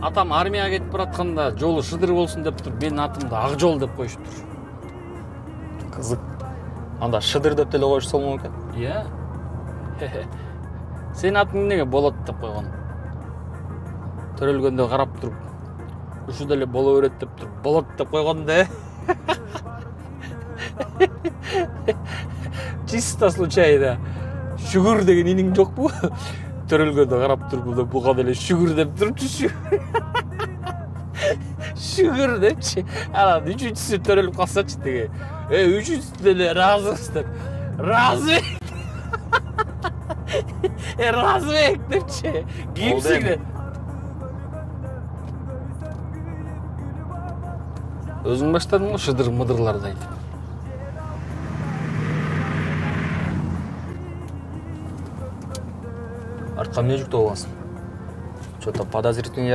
атам армияга кетип баратканда жолу шыдыр болсун деп туруп менин атымды ак жол деп коюшуптур. Кызык. Анда шыдыр деп деле коюш болмок экен. Иә. Сенин атың эмнеге болот деп койгон? Төрөлгөндө карап туруп, ушу деле боло берет деп туруп, болот деп койгон да. Чисто случайно. Шүгүр деген иниң жокпу? Төрөлгөндө карап туруп, буга деле шүгүр деп турчу. Шүгүр депчи. Анан үчүнчүсү төрөлүп калсачы деге. Үчүнчүсү деле ыраазыбыз деп. Ыраазыбек. Ыраазыбек депчи. Кийимсиңер. Өзүң баштадың го шыдыр мыдырларды айтып. Артқа эмне жүктөп алгансың? Что-то подозрительный